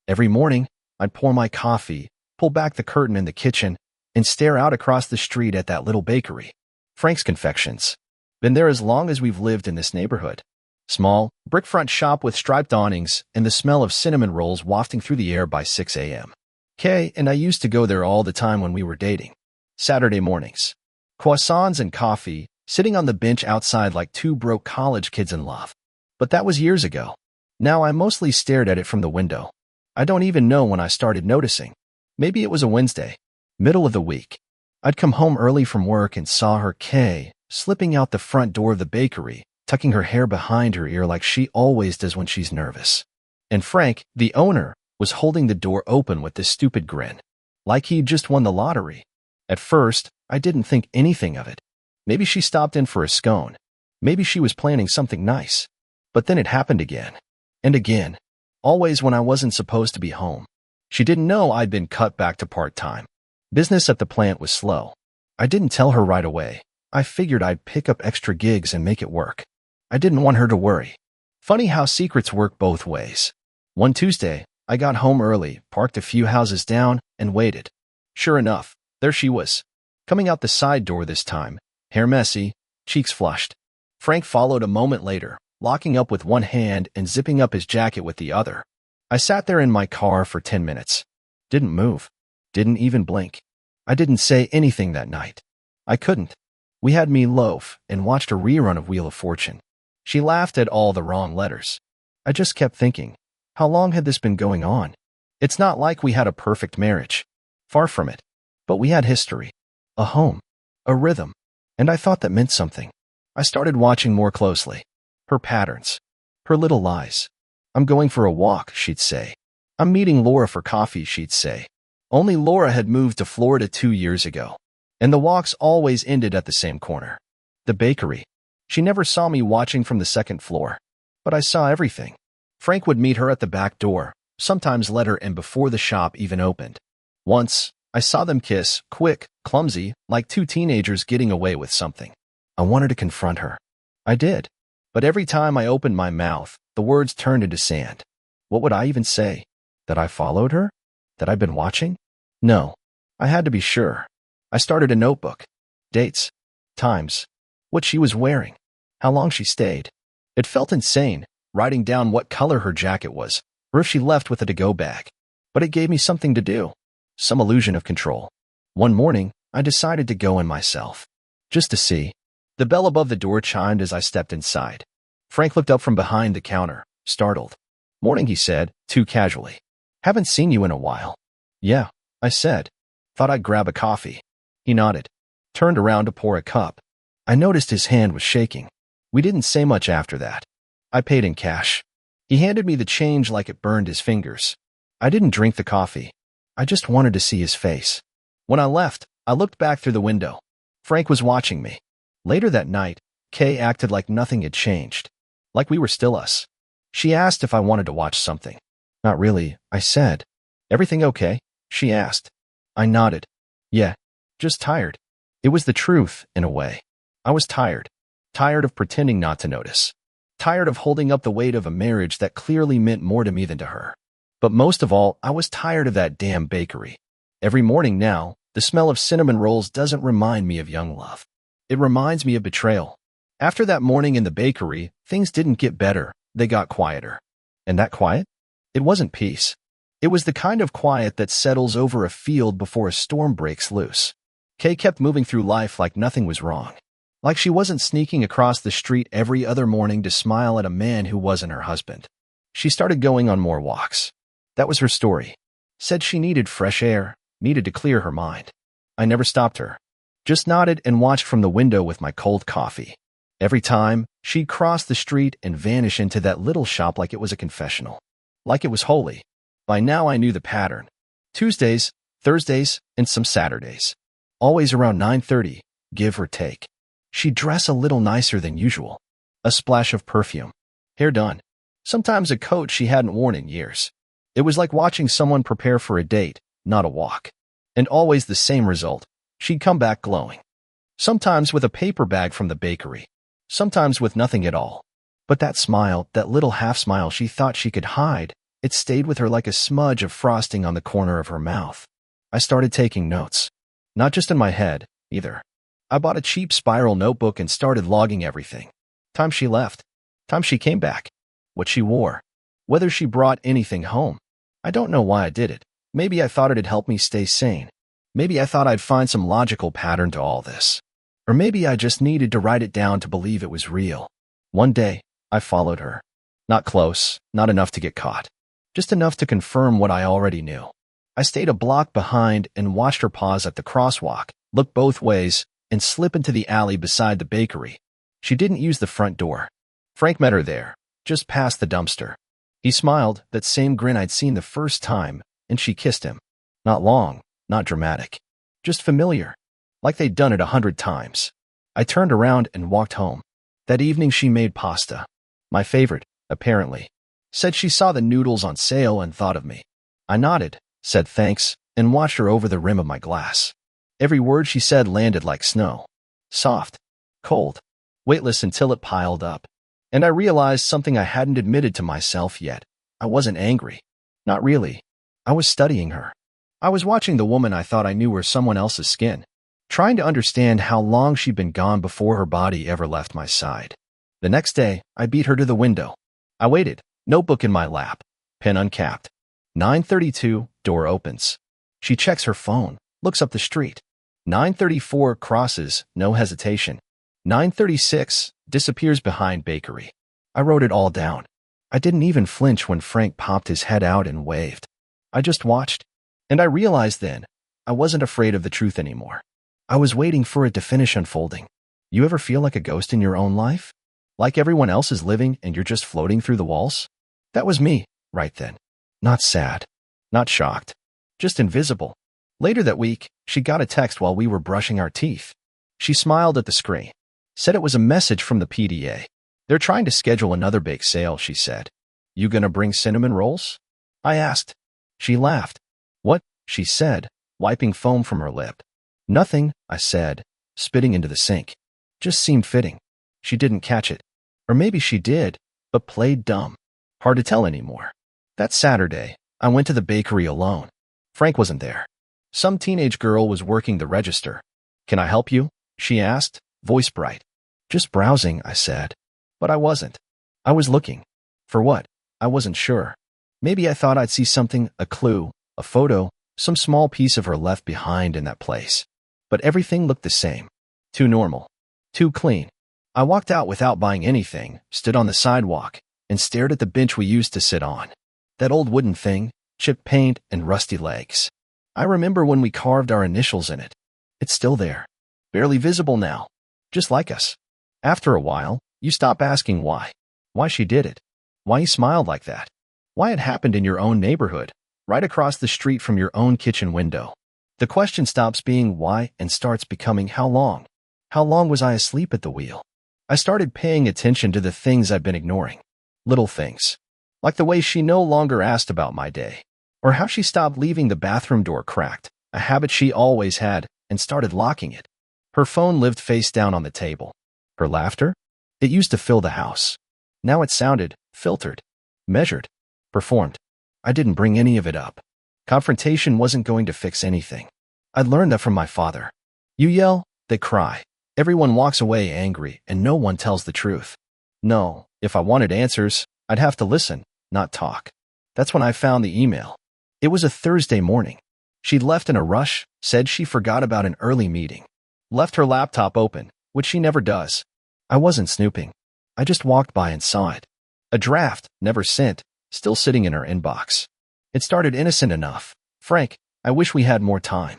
Every morning, I'd pour my coffee, pull back the curtain in the kitchen, and stare out across the street at that little bakery. Frank's Confections. Been there as long as we've lived in this neighborhood. Small, brick-front shop with striped awnings and the smell of cinnamon rolls wafting through the air by 6 a.m. Kay and I used to go there all the time when we were dating. Saturday mornings. Croissants and coffee, sitting on the bench outside like two broke college kids in love. But that was years ago. Now I mostly stared at it from the window. I don't even know when I started noticing. Maybe it was a Wednesday, middle of the week. I'd come home early from work and saw her, Kay, slipping out the front door of the bakery, tucking her hair behind her ear like she always does when she's nervous. And Frank, the owner, was holding the door open with this stupid grin, like he'd just won the lottery. At first, I didn't think anything of it. Maybe she stopped in for a scone. Maybe she was planning something nice. But then it happened again. And again. Always when I wasn't supposed to be home. She didn't know I'd been cut back to part-time. Business at the plant was slow. I didn't tell her right away. I figured I'd pick up extra gigs and make it work. I didn't want her to worry. Funny how secrets work both ways. One Tuesday, I got home early, parked a few houses down, and waited. Sure enough, there she was. Coming out the side door this time, hair messy, cheeks flushed. Frank followed a moment later, locking up with one hand and zipping up his jacket with the other. I sat there in my car for 10 minutes. Didn't move. Didn't even blink. I didn't say anything that night. I couldn't. We had me loaf and watched a rerun of Wheel of Fortune. She laughed at all the wrong letters. I just kept thinking, how long had this been going on? It's not like we had a perfect marriage. Far from it. But we had history. A home. A rhythm. And I thought that meant something. I started watching more closely. Her patterns. Her little lies. I'm going for a walk, she'd say. I'm meeting Laura for coffee, she'd say. Only Laura had moved to Florida 2 years ago. And the walks always ended at the same corner. The bakery. She never saw me watching from the second floor. But I saw everything. Frank would meet her at the back door, sometimes let her in before the shop even opened. Once, I saw them kiss, quick, clumsy, like two teenagers getting away with something. I wanted to confront her. I did. But every time I opened my mouth, the words turned into sand. What would I even say? That I followed her? That I'd been watching? No. I had to be sure. I started a notebook. Dates. Times. What she was wearing. How long she stayed. It felt insane, writing down what color her jacket was, or if she left with a to-go bag. But it gave me something to do. Some illusion of control. One morning, I decided to go in myself. Just to see. The bell above the door chimed as I stepped inside. Frank looked up from behind the counter, startled. Morning, he said, too casually. Haven't seen you in a while. Yeah, I said. Thought I'd grab a coffee. He nodded. Turned around to pour a cup. I noticed his hand was shaking. We didn't say much after that. I paid in cash. He handed me the change like it burned his fingers. I didn't drink the coffee. I just wanted to see his face. When I left, I looked back through the window. Frank was watching me. Later that night, Kay acted like nothing had changed. Like we were still us. She asked if I wanted to watch something. Not really, I said. Everything okay? She asked. I nodded. Yeah, just tired. It was the truth, in a way. I was tired. Tired of pretending not to notice. Tired of holding up the weight of a marriage that clearly meant more to me than to her. But most of all, I was tired of that damn bakery. Every morning now, the smell of cinnamon rolls doesn't remind me of young love. It reminds me of betrayal. After that morning in the bakery, things didn't get better, they got quieter. And that quiet? It wasn't peace. It was the kind of quiet that settles over a field before a storm breaks loose. Kay kept moving through life like nothing was wrong. Like she wasn't sneaking across the street every other morning to smile at a man who wasn't her husband. She started going on more walks. That was her story. Said she needed fresh air, needed to clear her mind. I never stopped her. Just nodded and watched from the window with my cold coffee. Every time, she'd cross the street and vanish into that little shop like it was a confessional. Like it was holy. By now I knew the pattern. Tuesdays, Thursdays, and some Saturdays. Always around 9:30, give or take. She'd dress a little nicer than usual. A splash of perfume. Hair done. Sometimes a coat she hadn't worn in years. It was like watching someone prepare for a date, not a walk. And always the same result. She'd come back glowing. Sometimes with a paper bag from the bakery. Sometimes with nothing at all. But that smile, that little half smile she thought she could hide, It stayed with her like a smudge of frosting on the corner of her mouth. I started taking notes. Not just in my head, either. I bought a cheap spiral notebook and started logging everything. Time she left. Time she came back. What she wore. Whether she brought anything home. I don't know why I did it. Maybe I thought it'd help me stay sane. Maybe I thought I'd find some logical pattern to all this. Or maybe I just needed to write it down to believe it was real. One day, I followed her. Not close, not enough to get caught. Just enough to confirm what I already knew. I stayed a block behind and watched her pause at the crosswalk, look both ways, and slip into the alley beside the bakery. She didn't use the front door. Frank met her there, just past the dumpster. He smiled, that same grin I'd seen the first time, and she kissed him. Not long, not dramatic. Just familiar. Like they'd done it 100 times. I turned around and walked home. That evening she made pasta. My favorite, apparently. Said she saw the noodles on sale and thought of me. I nodded, said thanks, and watched her over the rim of my glass. Every word she said landed like snow. Soft. Cold. Weightless until it piled up. And I realized something I hadn't admitted to myself yet. I wasn't angry. Not really. I was studying her. I was watching the woman I thought I knew were someone else's skin. Trying to understand how long she'd been gone before her body ever left my side. The next day, I beat her to the window. I waited, notebook in my lap, pen uncapped. 9:32, door opens. She checks her phone, looks up the street. 9:34, crosses, no hesitation. 9:36, disappears behind bakery. I wrote it all down. I didn't even flinch when Frank popped his head out and waved. I just watched. And I realized then, I wasn't afraid of the truth anymore. I was waiting for it to finish unfolding. You ever feel like a ghost in your own life? Like everyone else is living and you're just floating through the walls? That was me, right then. Not sad. Not shocked. Just invisible. Later that week, she got a text while we were brushing our teeth. She smiled at the screen. Said it was a message from the PDA. They're trying to schedule another bake sale, she said. You gonna bring cinnamon rolls? I asked. She laughed. What? She said, wiping foam from her lip. Nothing, I said, spitting into the sink. Just seemed fitting. She didn't catch it. Or maybe she did, but played dumb. Hard to tell anymore. That Saturday, I went to the bakery alone. Frank wasn't there. Some teenage girl was working the register. Can I help you? She asked, voice bright. Just browsing, I said. But I wasn't. I was looking. For what? I wasn't sure. Maybe I thought I'd see something, a clue, a photo, some small piece of her left behind in that place. But everything looked the same. Too normal. Too clean. I walked out without buying anything, stood on the sidewalk, and stared at the bench we used to sit on. That old wooden thing, chipped paint and rusty legs. I remember when we carved our initials in it. It's still there. Barely visible now. Just like us. After a while, you stop asking why. Why she did it. Why you smiled like that. Why it happened in your own neighborhood, right across the street from your own kitchen window. The question stops being why and starts becoming how long. How long was I asleep at the wheel? I started paying attention to the things I'd been ignoring. Little things. Like the way she no longer asked about my day. Or how she stopped leaving the bathroom door cracked, a habit she always had, and started locking it. Her phone lived face down on the table. Her laughter? It used to fill the house. Now it sounded, filtered, measured, performed. I didn't bring any of it up. Confrontation wasn't going to fix anything. I'd learned that from my father. You yell, they cry. Everyone walks away angry, and no one tells the truth. No, if I wanted answers, I'd have to listen, not talk. That's when I found the email. It was a Thursday morning. She'd left in a rush, said she forgot about an early meeting. Left her laptop open, which she never does. I wasn't snooping. I just walked by and saw it. A draft, never sent, still sitting in her inbox. It started innocent enough. Frank, I wish we had more time.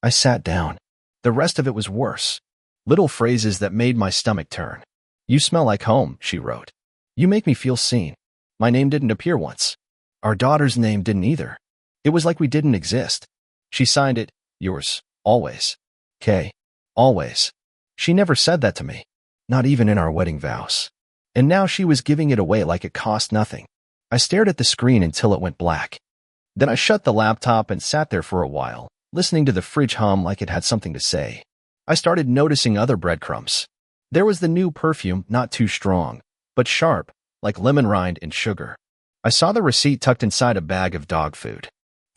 I sat down. The rest of it was worse. Little phrases that made my stomach turn. You smell like home, she wrote. You make me feel seen. My name didn't appear once. Our daughter's name didn't either. It was like we didn't exist. She signed it, yours, always. K. Always. She never said that to me. Not even in our wedding vows. And now she was giving it away like it cost nothing. I stared at the screen until it went black. Then I shut the laptop and sat there for a while, listening to the fridge hum like it had something to say. I started noticing other breadcrumbs. There was the new perfume, not too strong, but sharp, like lemon rind and sugar. I saw the receipt tucked inside a bag of dog food.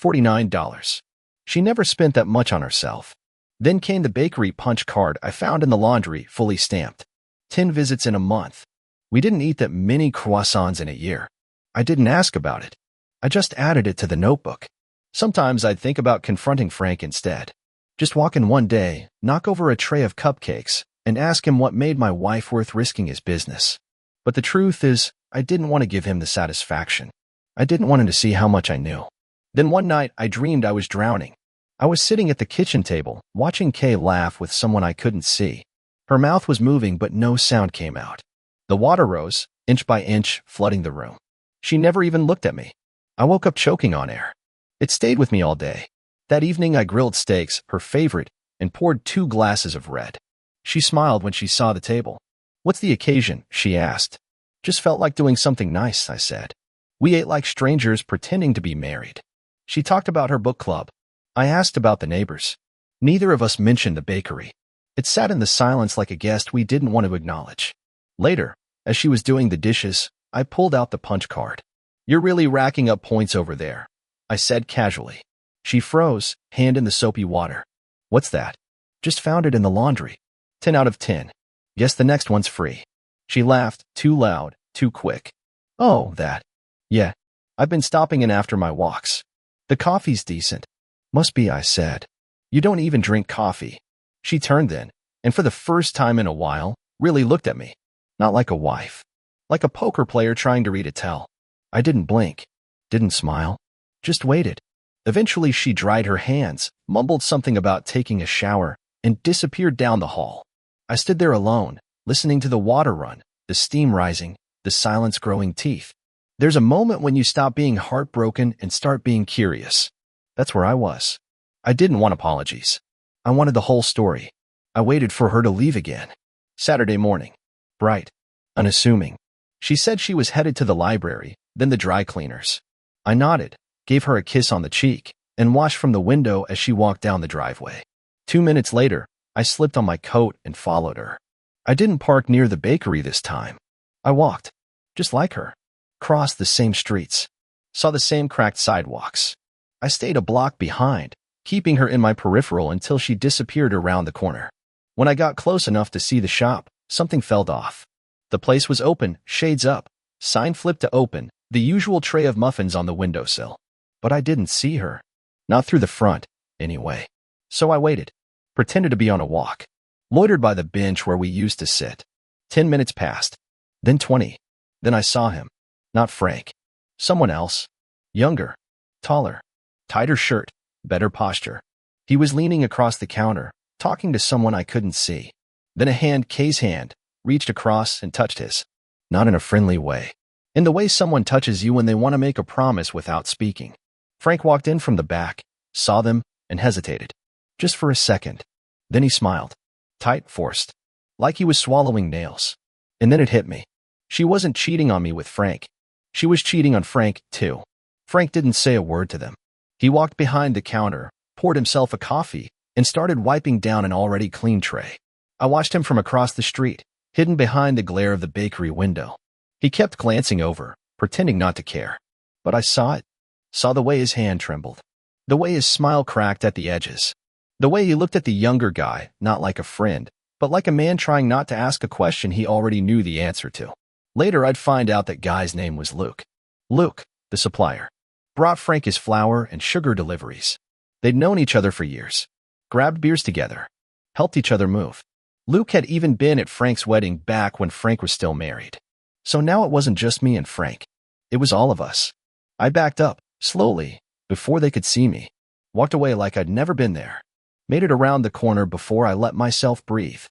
$49. She never spent that much on herself. Then came the bakery punch card I found in the laundry, fully stamped. 10 visits in a month. We didn't eat that many croissants in a year. I didn't ask about it. I just added it to the notebook. Sometimes I'd think about confronting Frank instead. Just walk in one day, knock over a tray of cupcakes, and ask him what made my wife worth risking his business. But the truth is, I didn't want to give him the satisfaction. I didn't want him to see how much I knew. Then one night, I dreamed I was drowning. I was sitting at the kitchen table, watching Kay laugh with someone I couldn't see. Her mouth was moving, but no sound came out. The water rose, inch by inch, flooding the room. She never even looked at me. I woke up choking on air. It stayed with me all day. That evening, I grilled steaks, her favorite, and poured 2 glasses of red. She smiled when she saw the table. "What's the occasion?" she asked. "Just felt like doing something nice," I said. We ate like strangers pretending to be married. She talked about her book club. I asked about the neighbors. Neither of us mentioned the bakery. It sat in the silence like a guest we didn't want to acknowledge. Later, as she was doing the dishes, I pulled out the punch card. "You're really racking up points over there," I said casually. She froze, hand in the soapy water. "What's that?" "Just found it in the laundry." 10 out of 10. "Guess the next one's free." She laughed, too loud, too quick. "Oh, that. Yeah. I've been stopping in after my walks. The coffee's decent." "Must be," I said. "You don't even drink coffee." She turned then, and for the first time in a while, really looked at me. Not like a wife. Like a poker player trying to read a tell. I didn't blink. Didn't smile. Just waited. Eventually, she dried her hands, mumbled something about taking a shower, and disappeared down the hall. I stood there alone, listening to the water run, the steam rising, the silence growing teeth. There's a moment when you stop being heartbroken and start being curious. That's where I was. I didn't want apologies. I wanted the whole story. I waited for her to leave again. Saturday morning. Bright. Unassuming. She said she was headed to the library, then the dry cleaners. I nodded, gave her a kiss on the cheek, and watched from the window as she walked down the driveway. 2 minutes later, I slipped on my coat and followed her. I didn't park near the bakery this time. I walked, just like her, crossed the same streets, saw the same cracked sidewalks. I stayed a block behind, keeping her in my peripheral until she disappeared around the corner. When I got close enough to see the shop, something felt off. The place was open, shades up, sign flipped to open, the usual tray of muffins on the windowsill. But I didn't see her. Not through the front, anyway. So I waited, pretended to be on a walk, loitered by the bench where we used to sit. 10 minutes passed, then 20. Then I saw him. Not Frank. Someone else. Younger. Taller. Tighter shirt. Better posture. He was leaning across the counter, talking to someone I couldn't see. Then a hand, Kay's hand, reached across and touched his. Not in a friendly way. In the way someone touches you when they want to make a promise without speaking. Frank walked in from the back, saw them, and hesitated. Just for a second. Then he smiled. Tight, forced. Like he was swallowing nails. And then it hit me. She wasn't cheating on me with Frank. She was cheating on Frank, too. Frank didn't say a word to them. He walked behind the counter, poured himself a coffee, and started wiping down an already clean tray. I watched him from across the street, hidden behind the glare of the bakery window. He kept glancing over, pretending not to care. But I saw it. Saw the way his hand trembled. The way his smile cracked at the edges. The way he looked at the younger guy, not like a friend, but like a man trying not to ask a question he already knew the answer to. Later, I'd find out that guy's name was Luke. Luke, the supplier, brought Frank his flour and sugar deliveries. They'd known each other for years, grabbed beers together, helped each other move. Luke had even been at Frank's wedding back when Frank was still married. So now it wasn't just me and Frank. It was all of us. I backed up, slowly, before they could see me. Walked away like I'd never been there. Made it around the corner before I let myself breathe.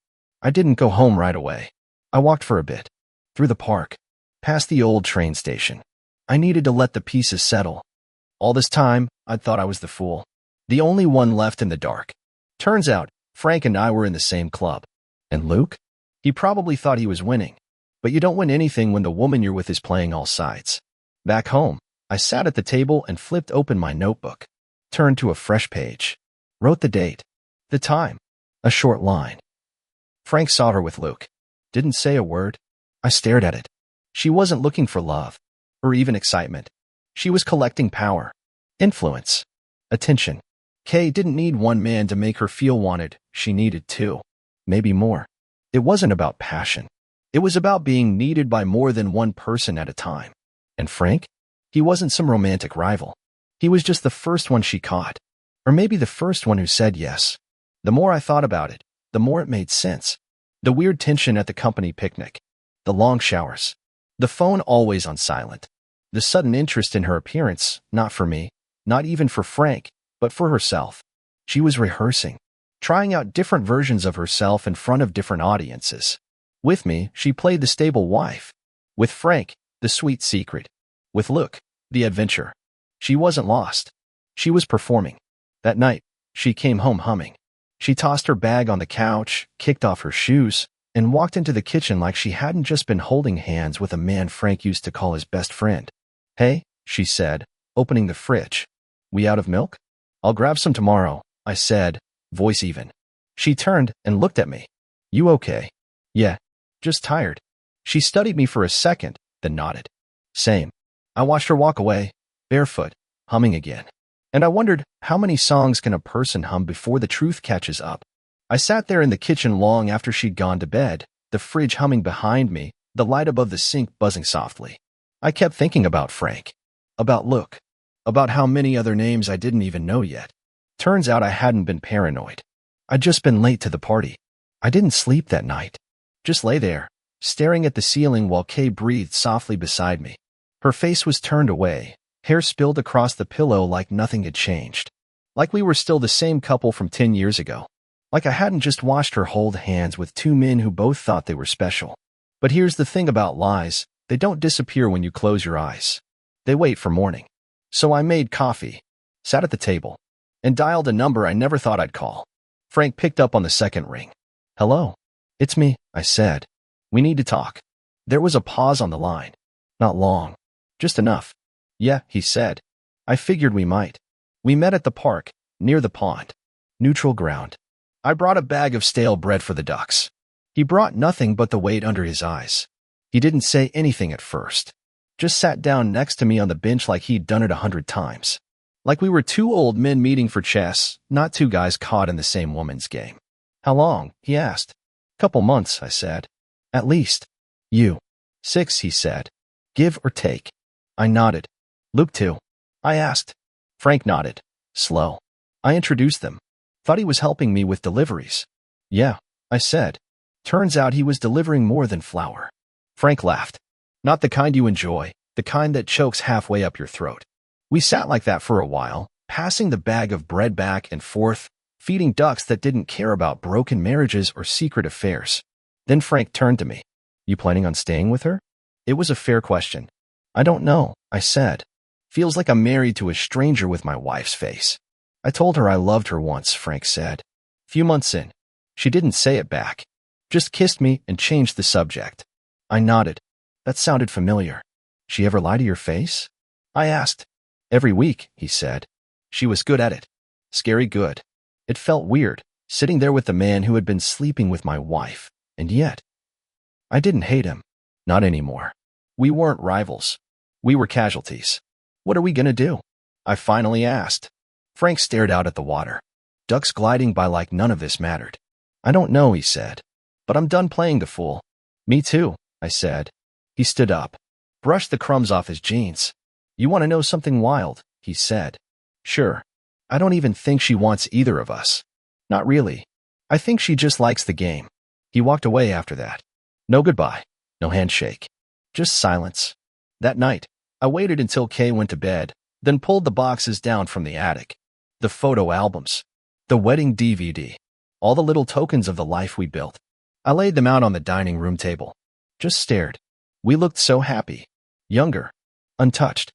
I didn't go home right away. I walked for a bit. Through the park. Past the old train station. I needed to let the pieces settle. All this time, I'd thought I was the fool. The only one left in the dark. Turns out, Frank and I were in the same club. And Luke? He probably thought he was winning. But you don't win anything when the woman you're with is playing all sides. Back home, I sat at the table and flipped open my notebook. Turned to a fresh page. Wrote the date. The time. A short line. Frank saw her with Luke. Didn't say a word. I stared at it. She wasn't looking for love. or even excitement. She was collecting power, influence, attention. Kay didn't need one man to make her feel wanted. She needed two, maybe more. It wasn't about passion. It was about being needed by more than one person at a time. And Frank? He wasn't some romantic rival. He was just the first one she caught. Or maybe the first one who said yes. The more I thought about it, the more it made sense. The weird tension at the company picnic. The long showers. The phone always on silent. The sudden interest in her appearance, not for me, not even for Frank, but for herself. She was rehearsing, trying out different versions of herself in front of different audiences. With me, she played the stable wife. With Frank, the sweet secret. With Luke, the adventure. She wasn't lost. She was performing. That night, she came home humming. She tossed her bag on the couch, kicked off her shoes, and walked into the kitchen like she hadn't just been holding hands with a man Frank used to call his best friend. "Hey," she said, opening the fridge. "We out of milk?" "I'll grab some tomorrow," I said, voice even. She turned and looked at me. "You okay?" "Yeah, just tired." She studied me for a second, then nodded. "Same." I watched her walk away, barefoot, humming again. And I wondered, how many songs can a person hum before the truth catches up? I sat there in the kitchen long after she'd gone to bed, the fridge humming behind me, the light above the sink buzzing softly. I kept thinking about Frank, about Luke, about how many other names I didn't even know yet. Turns out I hadn't been paranoid. I'd just been late to the party. I didn't sleep that night. Just lay there, staring at the ceiling while Kay breathed softly beside me. Her face was turned away, hair spilled across the pillow like nothing had changed. Like we were still the same couple from 10 years ago. Like I hadn't just watched her hold hands with two men who both thought they were special. But here's the thing about lies, they don't disappear when you close your eyes. They wait for morning. So I made coffee, sat at the table, and dialed a number I never thought I'd call. Frank picked up on the second ring. "Hello. It's me," I said. "We need to talk." There was a pause on the line. Not long. Just enough. "Yeah," he said. "I figured we might." We met at the park, near the pond. Neutral ground. I brought a bag of stale bread for the ducks. He brought nothing but the weight under his eyes. He didn't say anything at first. Just sat down next to me on the bench like he'd done it 100 times. Like we were two old men meeting for chess, not two guys caught in the same woman's game. "How long?" he asked. "Couple months," I said. "At least." "You?" "6," he said. "Give or take?" I nodded. "Luke too?" I asked. Frank nodded. Slow. I introduced them. Thought he was helping me with deliveries. "Yeah," I said. Turns out he was delivering more than flour. Frank laughed. "Not the kind you enjoy, the kind that chokes halfway up your throat." We sat like that for a while, passing the bag of bread back and forth, feeding ducks that didn't care about broken marriages or secret affairs. Then Frank turned to me. "You planning on staying with her?" It was a fair question. "I don't know," I said. "Feels like I'm married to a stranger with my wife's face." "I told her I loved her once," Frank said. Few months in. She didn't say it back. Just kissed me and changed the subject. I nodded. That sounded familiar. "She ever lie to your face?" I asked. "Every week," he said. She was good at it. Scary good. It felt weird, sitting there with the man who had been sleeping with my wife, and yet I didn't hate him. Not anymore. We weren't rivals. We were casualties. "What are we gonna do?" I finally asked. Frank stared out at the water. Ducks gliding by like none of this mattered. "I don't know," he said. "But I'm done playing the fool." "Me too," I said. He stood up, brushed the crumbs off his jeans. "You want to know something wild?" he said. "Sure. I don't even think she wants either of us. Not really. I think she just likes the game." He walked away after that. No goodbye. No handshake. Just silence. That night, I waited until Kay went to bed, then pulled the boxes down from the attic. The photo albums. The wedding DVD. All the little tokens of the life we built. I laid them out on the dining room table. Just stared. We looked so happy. Younger. Untouched.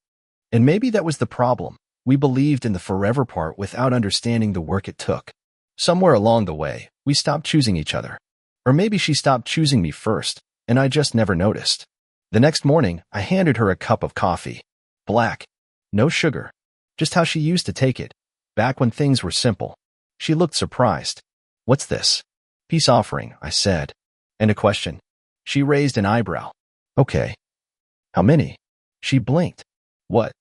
And maybe that was the problem. We believed in the forever part without understanding the work it took. Somewhere along the way, we stopped choosing each other. Or maybe she stopped choosing me first, and I just never noticed. The next morning, I handed her a cup of coffee. Black. No sugar. Just how she used to take it. Back when things were simple. She looked surprised. "What's this?" "Peace offering," I said. "And a question." She raised an eyebrow. "Okay. How many?" She blinked. What?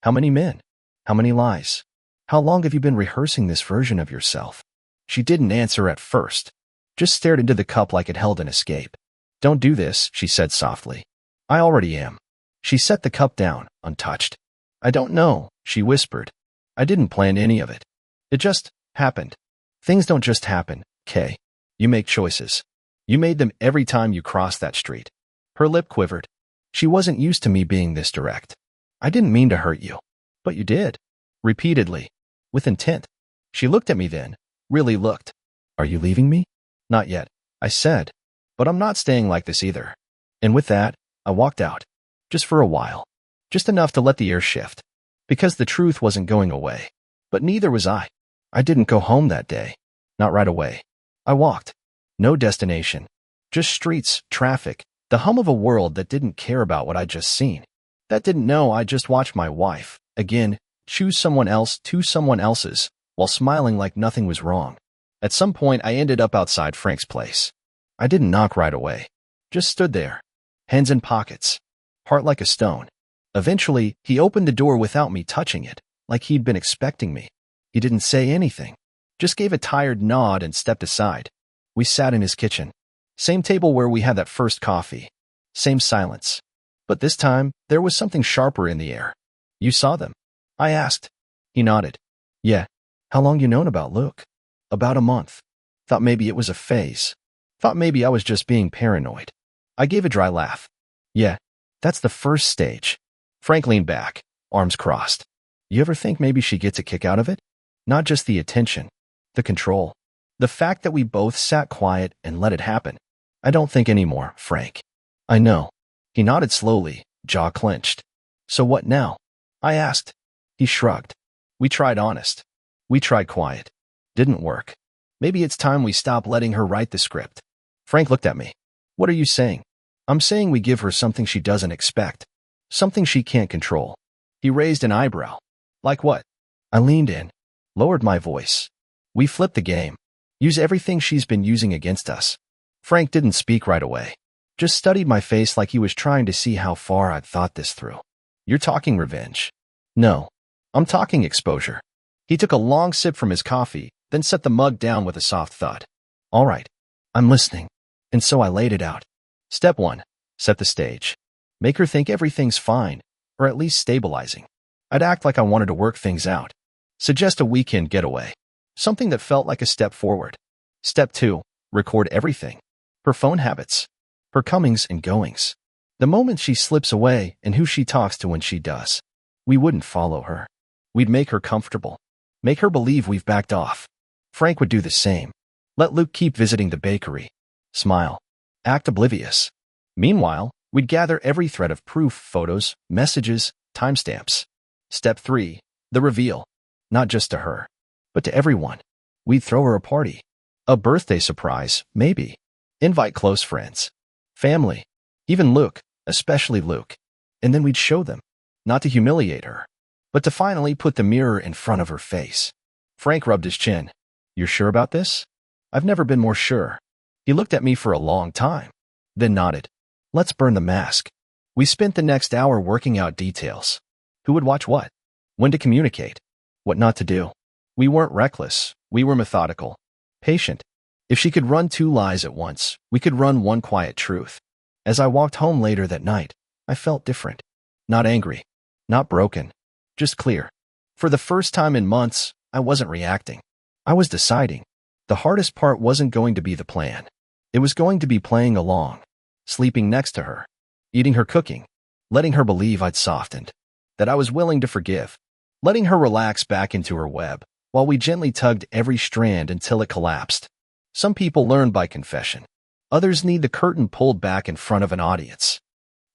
How many men? How many lies? How long have you been rehearsing this version of yourself? She didn't answer at first, just stared into the cup like it held an escape. Don't do this, she said softly. I already am. She set the cup down, untouched. I don't know, she whispered. I didn't plan any of it. It just happened. Things don't just happen, Kay. You make choices. You made them every time you crossed that street. Her lip quivered. She wasn't used to me being this direct. I didn't mean to hurt you. But you did. Repeatedly. With intent. She looked at me then. Really looked. Are you leaving me? Not yet, I said. But I'm not staying like this either. And with that, I walked out. Just for a while. Just enough to let the air shift. Because the truth wasn't going away. But neither was I. I didn't go home that day. Not right away. I walked. No destination. Just streets, traffic, the hum of a world that didn't care about what I'd just seen. That didn't know I just watched my wife, again, choose someone else to someone else's, while smiling like nothing was wrong. At some point, I ended up outside Frank's place. I didn't knock right away. Just stood there. Hands in pockets. Heart like a stone. Eventually, he opened the door without me touching it, like he'd been expecting me. He didn't say anything. Just gave a tired nod and stepped aside. We sat in his kitchen. Same table where we had that first coffee. Same silence. But this time, there was something sharper in the air. You saw them? I asked. He nodded. Yeah. How long you known about Luke? About a month. Thought maybe it was a phase. Thought maybe I was just being paranoid. I gave a dry laugh. Yeah. That's the first stage. Frank leaned back, arms crossed. You ever think maybe she gets a kick out of it? Not just the attention. The control. The fact that we both sat quiet and let it happen. I don't think anymore, Frank. I know. He nodded slowly, jaw clenched. So what now? I asked. He shrugged. We tried honest. We tried quiet. Didn't work. Maybe it's time we stop letting her write the script. Frank looked at me. What are you saying? I'm saying we give her something she doesn't expect. Something she can't control. He raised an eyebrow. Like what? I leaned in. Lowered my voice. We flipped the game. Use everything she's been using against us. Frank didn't speak right away. Just studied my face like he was trying to see how far I'd thought this through. You're talking revenge. No. I'm talking exposure. He took a long sip from his coffee, then set the mug down with a soft thud. All right. I'm listening. And so I laid it out. Step 1. Set the stage. Make her think everything's fine, or at least stabilizing. I'd act like I wanted to work things out. Suggest a weekend getaway. Something that felt like a step forward. Step 2. Record everything. Her phone habits. Her comings and goings. The moment she slips away and who she talks to when she does. We wouldn't follow her. We'd make her comfortable. Make her believe we've backed off. Frank would do the same. Let Luke keep visiting the bakery. Smile. Act oblivious. Meanwhile, we'd gather every thread of proof, photos, messages, timestamps. Step 3. The reveal. Not just to her, but to everyone. We'd throw her a party. A birthday surprise, maybe. Invite close friends. Family. Even Luke, especially Luke. And then we'd show them. Not to humiliate her, but to finally put the mirror in front of her face. Frank rubbed his chin. You're sure about this? I've never been more sure. He looked at me for a long time, then nodded. Let's burn the mask. We spent the next hour working out details. Who would watch what? When to communicate. What not to do. We weren't reckless. We were methodical. Patient. If she could run 2 lies at once, we could run 1 quiet truth. As I walked home later that night, I felt different. Not angry. Not broken. Just clear. For the first time in months, I wasn't reacting. I was deciding. The hardest part wasn't going to be the plan. It was going to be playing along. Sleeping next to her. Eating her cooking. Letting her believe I'd softened. That I was willing to forgive. Letting her relax back into her web, while we gently tugged every strand until it collapsed. Some people learn by confession. Others need the curtain pulled back in front of an audience.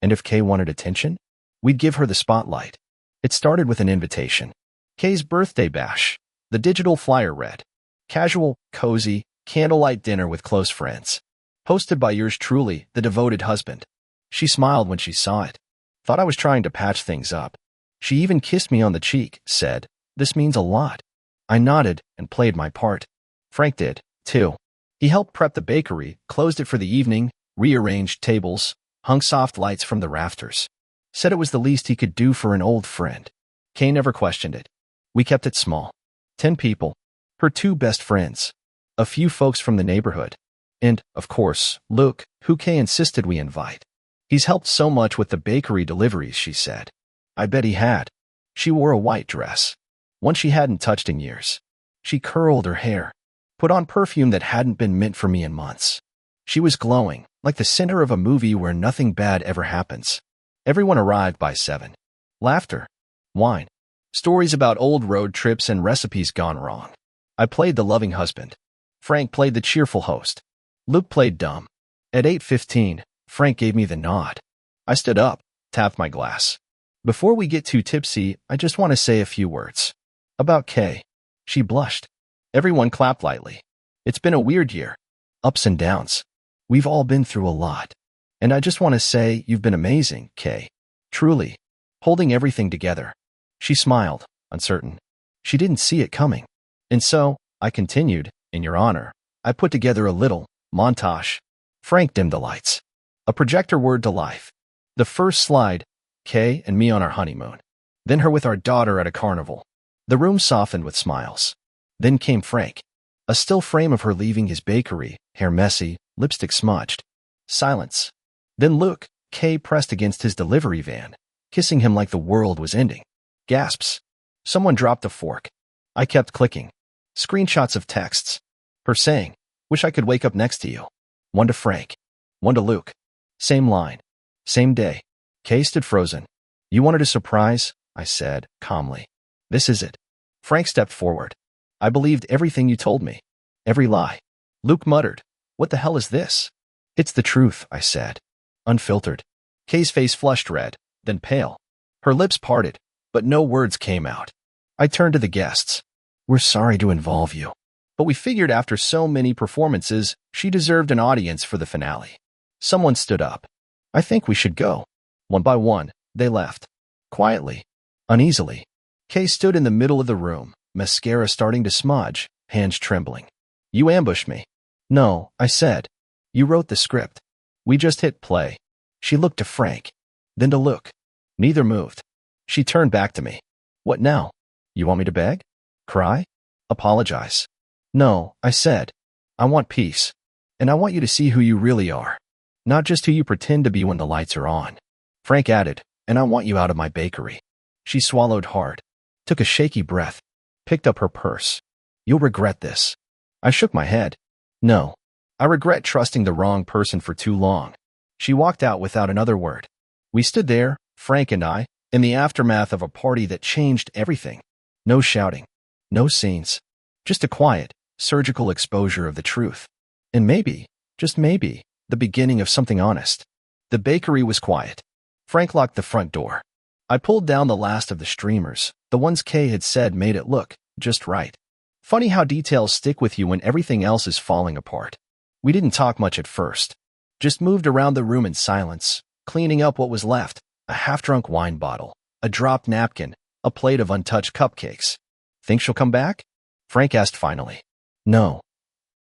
And if Kay wanted attention, we'd give her the spotlight. It started with an invitation. Kay's birthday bash. The digital flyer read. Casual, cozy, candlelight dinner with close friends. Hosted by yours truly, the devoted husband. She smiled when she saw it. Thought I was trying to patch things up. She even kissed me on the cheek, said, "This means a lot." I nodded and played my part. Frank did, too. He helped prep the bakery, closed it for the evening, rearranged tables, hung soft lights from the rafters. Said it was the least he could do for an old friend. Kay never questioned it. We kept it small. 10 people. Her 2 best friends. A few folks from the neighborhood. And, of course, Luke, who Kay insisted we invite. He's helped so much with the bakery deliveries, she said. I bet he had. She wore a white dress. One she hadn't touched in years. She curled her hair. Put on perfume that hadn't been mint for me in months. She was glowing, like the center of a movie where nothing bad ever happens. Everyone arrived by 7. Laughter. Wine. Stories about old road trips and recipes gone wrong. I played the loving husband. Frank played the cheerful host. Luke played dumb. At 8:15, Frank gave me the nod. I stood up, tapped my glass. Before we get too tipsy, I just want to say a few words. About Kay. She blushed. Everyone clapped lightly. It's been a weird year. Ups and downs. We've all been through a lot. And I just want to say you've been amazing, Kay. Truly. Holding everything together. She smiled, uncertain. She didn't see it coming. And so, I continued, in your honor, I put together a little montage. Frank dimmed the lights. A projector word to life. The first slide, Kay and me on our honeymoon. Then her with our daughter at a carnival. The room softened with smiles. Then came Frank. A still frame of her leaving his bakery, hair messy, lipstick smudged. Silence. Then Luke, Kay pressed against his delivery van, kissing him like the world was ending. Gasps. Someone dropped a fork. I kept clicking. Screenshots of texts. Her saying, wish I could wake up next to you. One to Frank. One to Luke. Same line. Same day. Kay stood frozen. You wanted a surprise? I said, calmly. This is it. Frank stepped forward. I believed everything you told me. Every lie. Luke muttered. What the hell is this? It's the truth, I said. Unfiltered. Kay's face flushed red, then pale. Her lips parted, but no words came out. I turned to the guests. We're sorry to involve you. But we figured after so many performances, she deserved an audience for the finale. Someone stood up. I think we should go. One by one, they left. Quietly. Uneasily. Kay stood in the middle of the room, mascara starting to smudge, hands trembling. You ambushed me. No, I said. You wrote the script. We just hit play. She looked to Frank. Then to Luke. Neither moved. She turned back to me. What now? You want me to beg? Cry? Apologize? No, I said. I want peace. And I want you to see who you really are. Not just who you pretend to be when the lights are on. Frank added, and I want you out of my bakery. She swallowed hard. Took a shaky breath. Picked up her purse. You'll regret this. I shook my head. No. I regret trusting the wrong person for too long. She walked out without another word. We stood there, Frank and I, in the aftermath of a party that changed everything. No shouting. No scenes. Just a quiet, surgical exposure of the truth. And maybe, just maybe, the beginning of something honest. The bakery was quiet. Frank locked the front door. I pulled down the last of the streamers, the ones Kay had said made it look just right. Funny how details stick with you when everything else is falling apart. We didn't talk much at first. Just moved around the room in silence, cleaning up what was left, a half-drunk wine bottle, a dropped napkin, a plate of untouched cupcakes. Think she'll come back? Frank asked finally. No.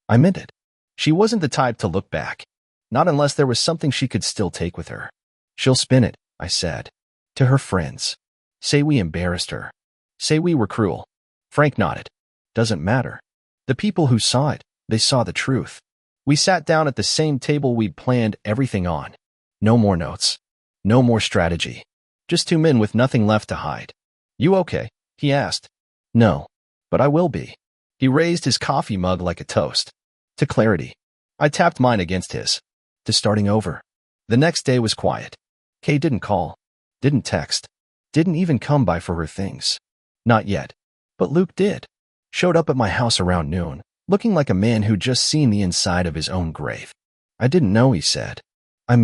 I meant it. She wasn't the type to look back. Not unless there was something she could still take with her. She'll spin it, I said. To her friends. Say we embarrassed her. Say we were cruel. Frank nodded. Doesn't matter. The people who saw it, they saw the truth. We sat down at the same table we'd planned everything on. No more notes. No more strategy. Just 2 men with nothing left to hide. You okay? He asked. No. But I will be. He raised his coffee mug like a toast. To clarity. I tapped mine against his. To starting over. The next day was quiet. Kay didn't call. Didn't text. Didn't even come by for her things. Not yet. But Luke did. Showed up at my house around noon, looking like a man who'd just seen the inside of his own grave. I didn't know, he said. I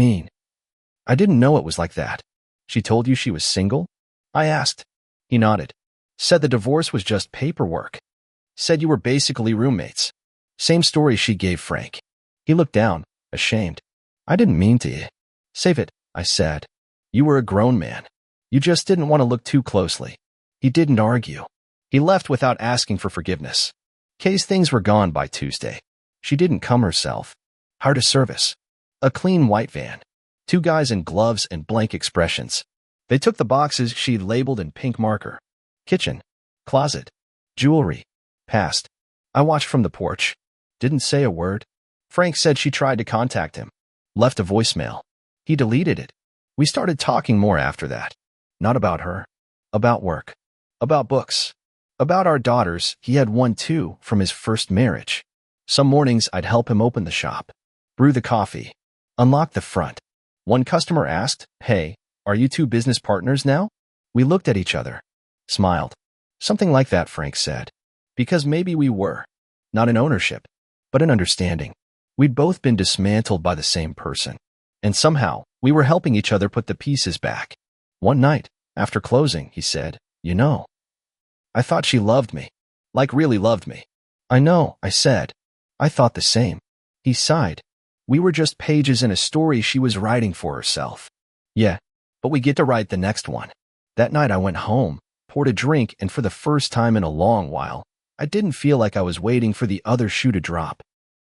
didn't know it was like that. She told you she was single? I asked. He nodded. Said the divorce was just paperwork. Said you were basically roommates. Same story she gave Frank. He looked down, ashamed. I didn't mean to. Save it, I said. You were a grown man. You just didn't want to look too closely. He didn't argue. He left without asking for forgiveness. Kay's things were gone by Tuesday. She didn't come herself. Hired a service. A clean white van. 2 guys in gloves and blank expressions. They took the boxes she'd labeled in pink marker. Kitchen, closet, jewelry, past. I watched from the porch. Didn't say a word. Frank said she tried to contact him. Left a voicemail. He deleted it. We started talking more after that. Not about her. About work. About books. About our daughters. He had one too, from his first marriage. Some mornings I'd help him open the shop, brew the coffee, unlock the front. One customer asked, "Hey, are you two business partners now?" We looked at each other, smiled. Something like that, Frank said. Because maybe we were. Not in ownership, but in understanding. We'd both been dismantled by the same person. And somehow, we were helping each other put the pieces back. One night, after closing, he said, "You know, I thought she loved me. Like really loved me." "I know," I said. "I thought the same." He sighed. "We were just pages in a story she was writing for herself." "Yeah, but we get to write the next one." That night I went home, poured a drink, and for the first time in a long while, I didn't feel like I was waiting for the other shoe to drop.